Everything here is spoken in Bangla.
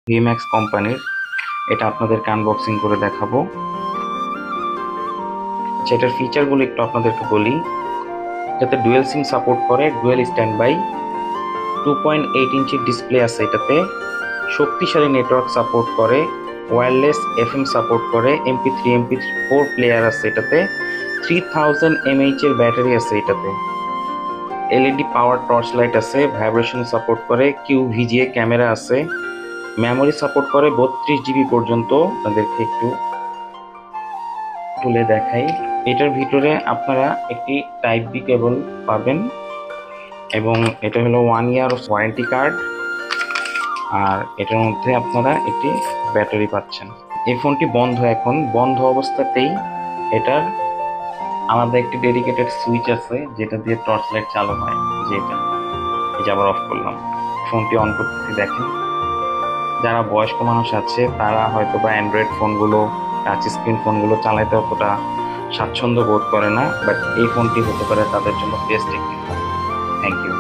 ভিম্যাক্স কোম্পানির। এটা আপনাদেরকে আনবক্সিং করে দেখাবো। যেটার ফিচারগুলো একটু আপনাদেরকে বলি। এটাতে ডুয়েল সিম সাপোর্ট করে, ডুয়েল স্ট্যান্ড বাই, 2.8 ইঞ্চির ডিসপ্লে আছে এটাতে, শক্তিশালী নেটওয়ার্ক সাপোর্ট করে, ওয়্যারলেস এফএম সাপোর্ট করে, MP3 MP4 প্লেয়ার আছে এটাতে, 3000 mAh এর ব্যাটারি আছে এটাতে, এলইডি পাওয়ার টর্চ লাইট আছে, ভাইব্রেশন সাপোর্ট করে, QVGA ক্যামেরা আছে, মেমোরি সাপোর্ট করে 32 GB পর্যন্ত। আপনাদেরকে একটু খুলে দেখাই। এটার ভিতরে আপনারা একটি টাইপ বি কেবল পাবেন এবং এটা হলো 1 ইয়ার ওয়ারেন্টি কার্ড, আর এটার মধ্যে আপনারা একটি ব্যাটারি পাচ্ছেন। এই ফোনটি এখন বন্ধ অবস্থাতেই এটার আলাদা একটি ডেডিকেটেড সুইচ আছে যেটা দিয়ে টর্চ লাইট চালু হয়, যেটা এই যে আবার অফ করলাম। ফোনটি অন করতেছি, দেখেন। যারা বয়স্ক মানুষ আছে তারা হয়তো বা অ্যান্ড্রয়েড ফোনগুলো, টাচ স্ক্রিন ফোনগুলো চালাতে অতটা স্বাচ্ছন্দ্য বোধ করে না, বাট এই ফোনটি হতে পারে তাদের জন্য বেস্ট একটি ফোন। Thank you.